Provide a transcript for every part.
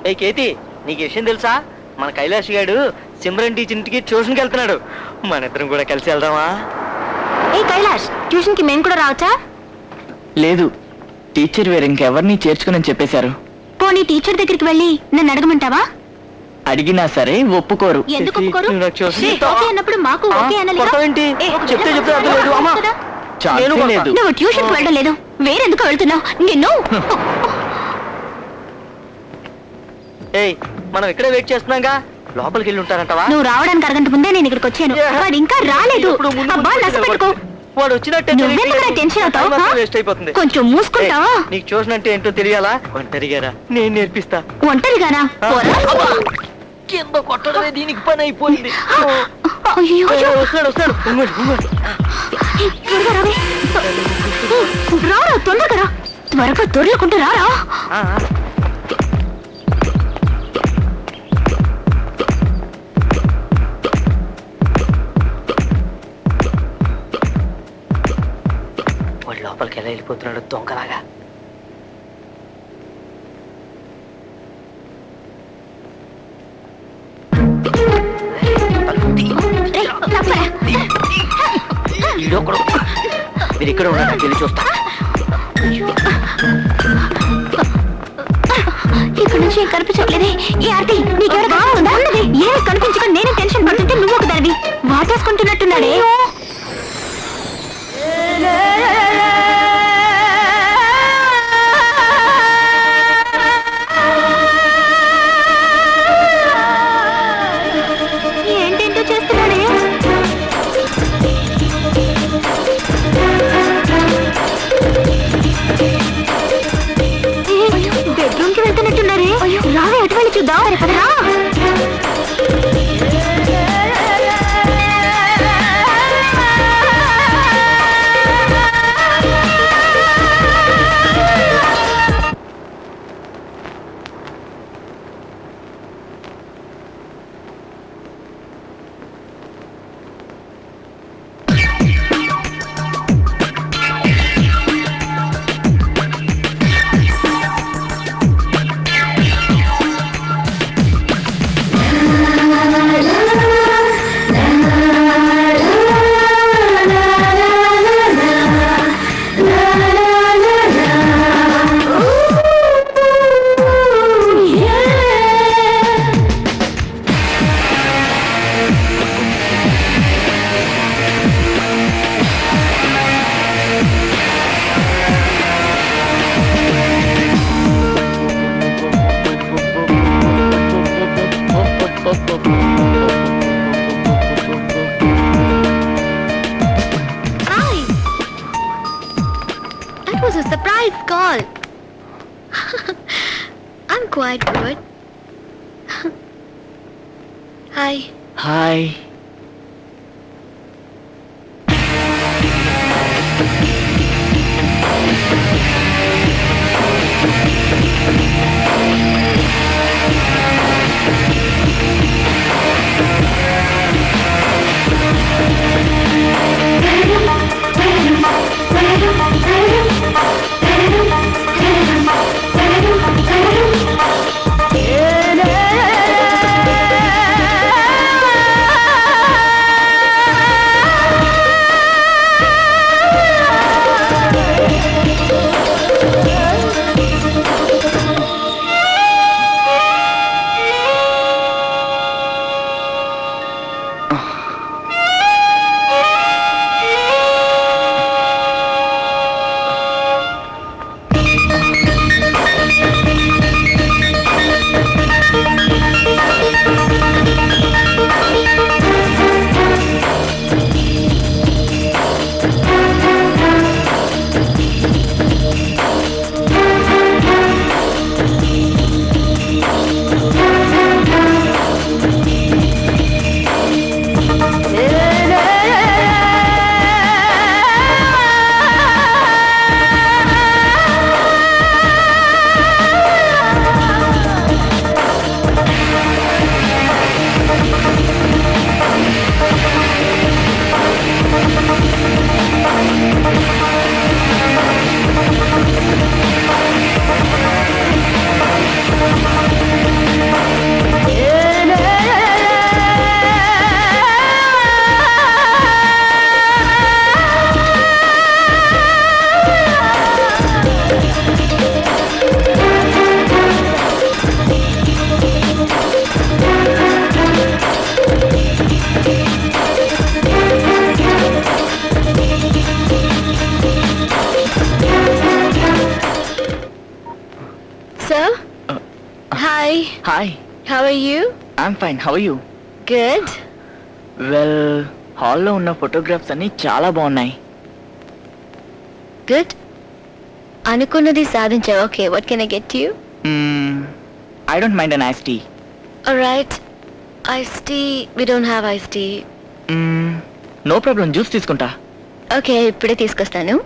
ఏ కేతి, నీకు విషయం తెలుసా? మన కైలాష్ గాడు సిమ్రన్ టీచర్ ఇంటికి ట్యూషన్కి వెళ్తున్నాడు. మన ఇద్దరం కూడా కలిసి వెళ్దామా? ఏ కైలాష్, ట్యూషన్ కి మేము కూడా రావచ్చా? లేదు, టీచర్ వేరు ఇంకెవరిని చేర్చుకుని చెప్పేశారు. పోనీ టీచర్ దగ్గరికి వెళ్ళి నన్ను అడగమంటావా? అడిగినా సరే ఒప్పుకోరు. ఎందుకు ఒప్పుకోరు? నువ్వు నాకు ట్యూషన్ ఓకే అన్నప్పుడు మాకు ఓకే అనాలిగా? కొడతావేంటి? చెప్తే అర్థం లేదు. అమ్మా, ఛాన్సే నేను లేదు. నువ్వు ట్యూషన్ కి వెళ్ళడం లేదు, వేరెందుకు వెళ్తున్నావు? నిన్ను ఏయ్, మనం ఇక్కడే వెయిట్ చేస్తున్నాగా, లోపలికి వెళ్ళి ఉంటారంటవా? నువ్వు రావడానికి అరగంట ముందే నేను ఇక్కడికి వచ్చాను. వాడు ఇంకా రాలేదు. అబ్బా, నచ్చపెట్టుకో. వాడు వచ్చినట్టే నువ్వెందుకు టెన్షన్ అవుతావు? వేస్ట్ అయిపోతుంది. కొంచెం మూసుకుంటావా? నీకు ట్యూషన్ అంటే ఏంటో తెలియాలా? ఒంటరిగారా, నేను నేర్పిస్తా. ఒంటరిగానా? పోరా. కింద కొట్టడమే దీనికి పని అయిపోయింది. అయ్యో, వస్తాడు వస్తాడు. త్వరగా రావే. రారా, తొందరగా రా. త్వరగా దొరలకుంటూ రారా. వాడు లోపలికి ఎలా వెళ్ళిపోతున్నాడు దొంగలాగా. మీరు ఇక్కడ ఉన్నా నాకు వెళ్ళి చూస్తా. ఇక్కడ నుంచి ఏం కనిపించట్లేదే. ఈ ఆర్తి, నీకెవరు బాగుందా? ఏమి కనిపించక నేనే టెన్షన్ పడుతుంటే నువ్వు ఒక దానివి వాటేసుకుంటున్నట్టున్నాడే. ఏంటేంటో చేస్తున్నాడే. బెడ్రూమ్ కి వెళ్తున్నట్టున్నారే. రావే, అటు వెళ్ళి చూద్దాం. రా. Call. I'm quite good. Hi. Hi. Hi hi, how are you? I'm fine. How you? Good. Well, హాల్లో ఉన్న ఫోటోగ్రాఫ్స్ అన్ని చాలా బాగున్నాయి. గుడ్. అనుకున్నది సాధించావు. Okay, what can I get you? I don't mind an ice tea. Alright. Ice tea? We don't have ice tea. No problem, juice తీసుకుంటా. Okay, ఇప్పుడే తీసుకొస్తాను.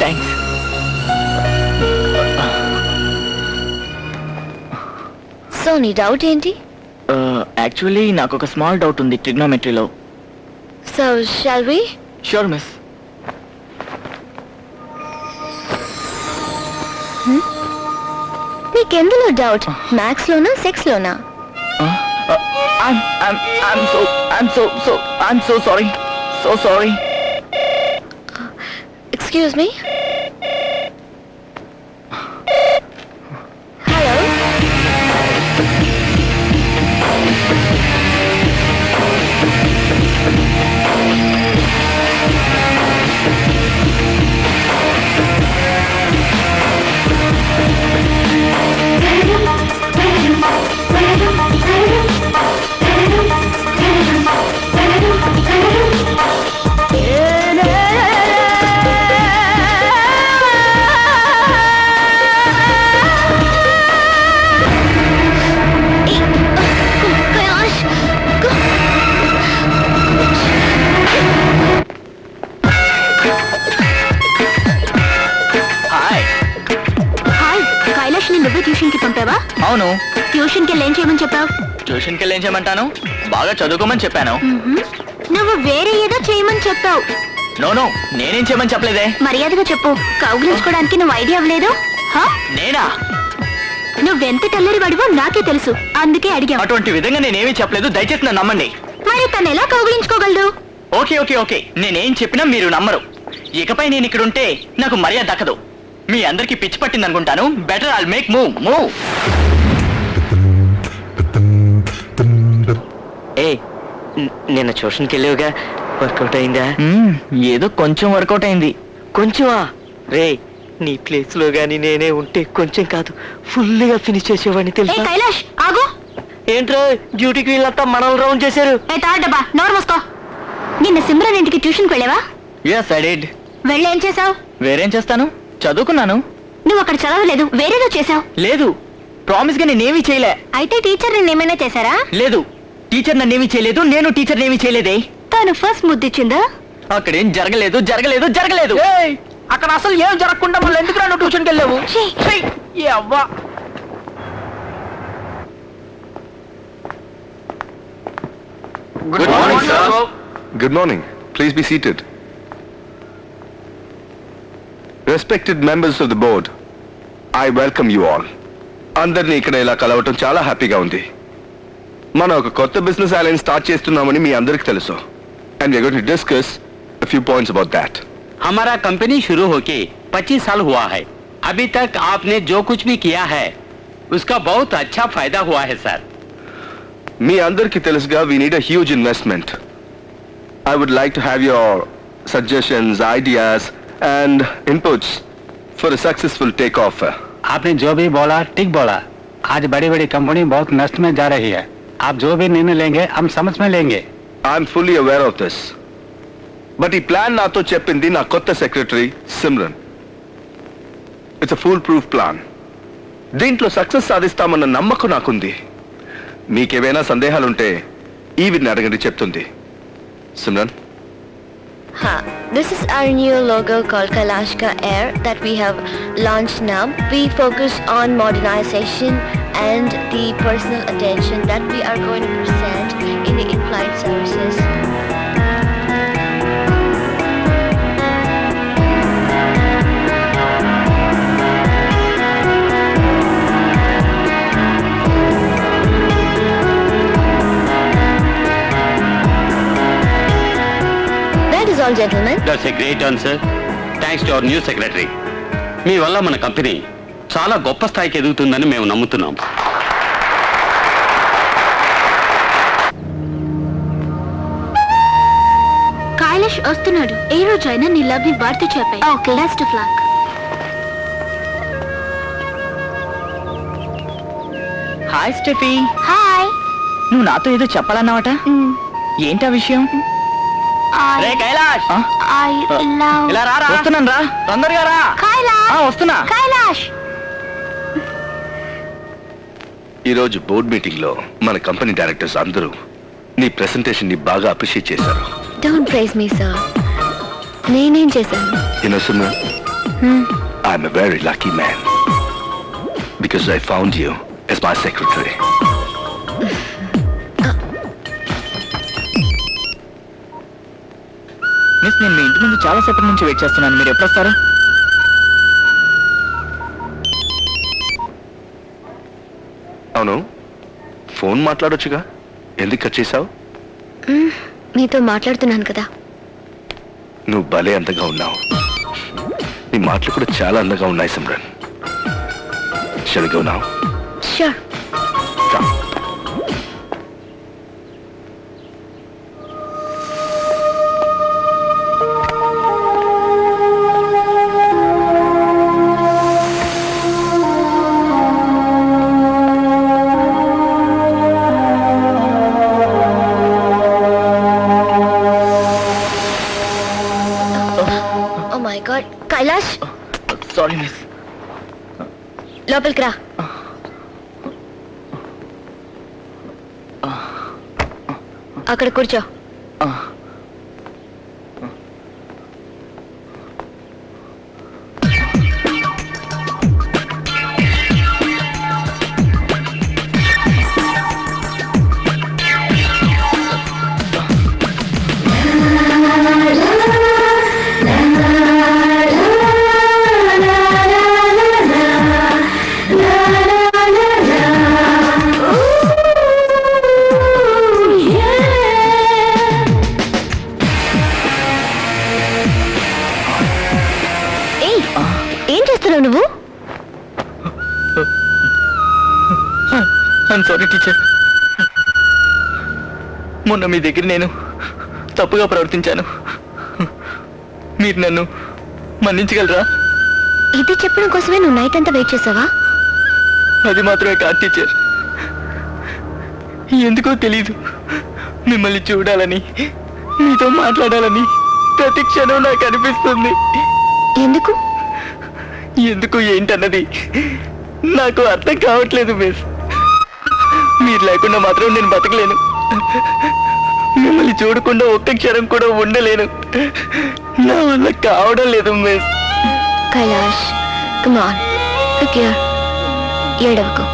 థ్యాంక్స్. సో నీ డౌట్ ఏంటి? యాక్చువల్లీ నాకు ఒక స్మాల్ డౌట్ ఉంది ట్రిగ్నోమెట్రీలో. So shall we? Sure miss. నీకెందులో doubt? Maths లోనా, సెక్స్ లోనా? I'm so sorry. So sorry. Excuse me. Hello. Hi. Hi, Kailash ని నువ్వే ట్యూషన్ కి పంపావా? అవును, ట్యూషన్ కి ఏం చేయమని చెప్పావు? ట్యూషన్కి వెళ్ళి ఏం చేయమంటాను? బాగా చదువుకోమని చెప్పాను. నువ్వు వేరే ఏదో చేయమని చెప్పావు. నో, నేనేం చేయమని చెప్పలేదే. మర్యాదగా చెప్పు. కౌగిలించుకోవడానికి నువ్వు ఐడియా అవ్వలేదు. నేనా? నువ్వెంత తెల్లరి వాడివో నాకే తెలుసు, అందుకే అడిగావు. అటువంటి విధంగా నేనేమీ చెప్పలేదు, దయచేసి నన్ను నమ్మండి. మరి తను ఎలా కౌగిలించుకోగలడు? ఓకే, నేనేం చెప్పినా మీరు నమ్మరు. ఇకపై నేను ఇక్కడ ఉంటే నాకు మర్యాద దక్కదు. మీ అందరికి పిచ్చి పట్టింది అనుకుంటాను. Better I'll make move. ఏ నిన్న ట్యూషన్కి వెళ్ళావుగా, వర్కౌట్ అయిందా? ఏదో కొంచెం వర్కౌట్ అయింది. కొంచెమా? రే, నీ ప్లేస్ లో గాని నేనే ఉంటే కొంచెం కాదు ఫుల్ గా ఫినిష్ చేసేవాడిని ఏ తెలుసా? కైలాష్ ఆగు. ఏంట్రో డ్యూటీకి వీళ్ళంతా మనల్ని రౌండ్ చేశారు. ఏ తాడబ్బా, నోరు మూసుకో. నిన్న సిమ్రన్ ఇంటికి ట్యూషన్కి వెళ్ళావా? yes I did. వెళ్ళేం చేసావు? వేరేం చేస్తాను, చదువుకున్నాను. నువ్వు అక్కడ చదవలేదు, వేరేదో చేసావు. లేదు, ప్రామిస్ గా నేనేమీ చేయలే. అయితే టీచర్ నిన్నేమైనా చేశారా? లేదు, టీచర్ నన్నేమీ చేయలేదు, నేను టీచర్ ఏమీ చేయలేదే. తను ఫస్ట్ ముద్దిచ్చిందా? అక్కడేం జరగలేదు. అక్కడ అసలు ఏం జరగకుండా మళ్ళీ ఎందుకు రాను ట్యూషన్కి వెళ్ళావు? ఛీ! అవ్వా. Good morning, sir. Good morning. Please be seated. Respected members of the board, I welcome you all. అందరినీ ఇక్కడ ఇలా కలవటం చాలా హ్యాపీగా ఉంది. మనం ఒక కొత్త బిజినెస్ అలయన్స్ స్టార్ట్ చేస్తున్నామని మీ అందరికీ తెలుసు. And we are going to discuss a few points about that. हमारा कंपनी शुरू होके 25 साल हुआ है. अभी तक आपने जो कुछ भी किया है उसका बहुत अच्छा फायदा हुआ है सर. మీ అందరికీ తెలుసుగా we need a huge investment. I would like to have your suggestions, ideas and inputs for a successful takeoff. आपने जो भी बोला ठीक बोला. आज बड़ी बड़ी कंपनी बहुत नष्ट में जा रही है. आप जो भी निर्णय लेंगे हम समझ में लेंगे. I'm fully aware of this. But ఈ ప్లాన్ నాతో చెప్పింది నా కొత్త secretary Simran. It's a foolproof plan. దీంట్లో సక్సెస్ సాధిస్తామన్న నమ్మకం నాకుంది. మీకేమైనా సందేహాలుంటే ఈవిని అడగండి, చెప్తుంది. Simran, This is our new logo called Kailashka Air that we have launched now. We focus on modernization and the personal attention that we are going to present in the in-flight services. All gentlemen. That's a great answer. Thanks to our new secretary. మీ వల్ల మన company చాలా గొప్ప స్థాయికి ఎదుగుతుందని మేము నమ్ముతున్నాం. కైలాష్ వస్తున్నాడు. ఏ రోజైనా నీ లవ్ ని వాడితే చెప్పాయి. Okay, best of luck. Hi Steffi. Hi. నువ్వు నాతో ఏదో చెప్పాలన్నావట, ఏంటా విషయం? రే కైలాష్, I love. ఇలా రారా. వస్తున్నాను రా, తొందరగా రా. కైలాష్. వస్తున్నా. కైలాష్. ఈరోజు బోర్డ్ మీటింగ్ లో మన కంపెనీ డైరెక్టర్స్ అందరూ నీ ప్రెసెంటేషన్ ని బాగా అప్రిషియేట్ చేశారు. Don't praise me, sir. నేనేం చేశాను? You know, Simran, I'm a very lucky man because I found you as my secretary. Miss, నేను మీ ఇంటి ముందు చాలా సేపటి నుంచి వెయిట్ చేస్తున్నాను. మీరు ఎప్పుడు వస్తారు? అవును, ఫోన్ మాట్లాడొచ్చుగా, ఎందుకు కట్ చేశావు? మీతో మాట్లాడుతున్నాను కదా. నువ్వు భలే అందంగా ఉన్నావు. నీ మాటలు కూడా చాలా అందంగా ఉన్నాయి Simran. Shall we go now? Sure. Come. Oh my God. Kailash, sorry miss. లోపలికి రా. అక్కడ కూర్చో. ఏం చేస్తున్నావు నువ్వు? I'm sorry teacher. మొన్న మీ దగ్గర నేను తప్పుగా ప్రవర్తించాను. మీరు నన్ను మన్నించగలరా? ఇది చెప్పడం కోసమే నువ్వు నైట్ అంతా వెయిట్ చేసావా? అది మాత్రమే కాదు టీచర్, ఎందుకో తెలీదు, మిమ్మల్ని చూడాలని, మీతో మాట్లాడాలని ప్రతి క్షణం నాకు అనిపిస్తుంది. ఎందుకు? ఎందుకు ఏంటన్నది నాకు అర్థం కావట్లేదు మిస్. మీరు లేకుండా మాత్రం నేను బతకలేను. మిమ్మల్ని చూడకుండా ఒక్క క్షణం కూడా ఉండలేను. నా వల్ల కావడం లేదు miss. Kailash, come on, look here. ఏడవకు.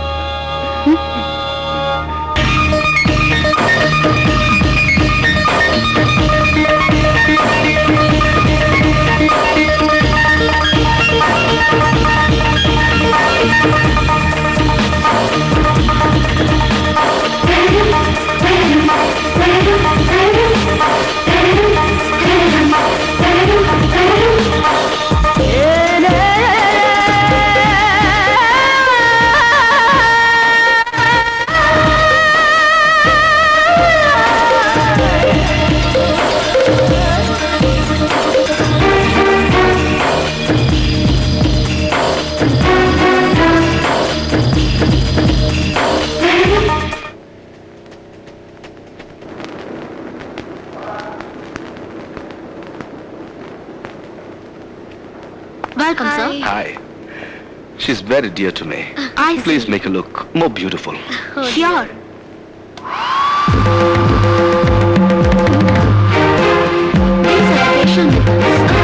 She's very dear to me. I Please see. make her look more beautiful. Sure. These are the facial methods.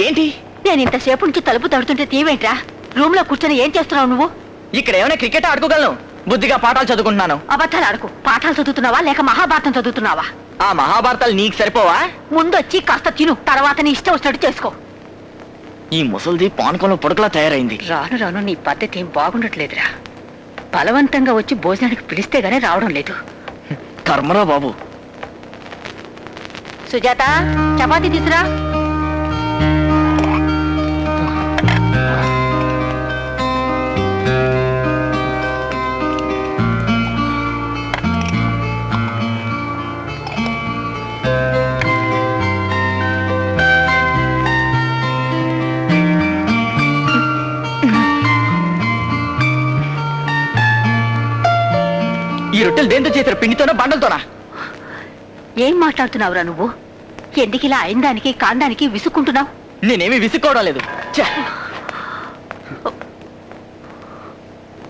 ఏంటి? నేను ఇంతసేపు నుంచి తలుపు తడుతుంటే తీవేంట్రా? రూమ్ లో కూర్చొని ఏం చేస్తున్నావు నువ్వు? ఇక్కడ ఏమైనా క్రికెట్ ఆడుకోగలను, బుద్ధిగా పాఠాలు చదువుకుంటున్నాను. అబద్ధాలు ఆడుకు. పాఠాలు చదువుతున్నావా లేక మహాభారతం చదువుతున్నావా? ఆ మహాభారతాలు నీకు సరిపోవా? ముందొచ్చి కాస్త తిను, తర్వాత నీ ఇష్టం వచ్చినట్టు చేసుకో. ఈ ముసల్ది పానకంలో పొడకలా తయారైంది. రాను రాను నీ పద్ధతి ఏం బాగుండట్లేదురా. బలవంతంగా వచ్చి భోజనానికి పిలిస్తే గానీ రావడం లేదు. కర్మరా బాబు. సుజాత, చపాతీ తీసురా. ఈ రొట్టెలు దేంతో చేశారు? పిండితోనా బండలతోనా? ఏం మాట్లాడుతున్నావురా నువ్వు? ఎందుకు ఇలా అయిందానికి కాందానికి విసుక్కుంటున్నావు? నేనేమి విసుక్కోవడం లేదు. ఛే!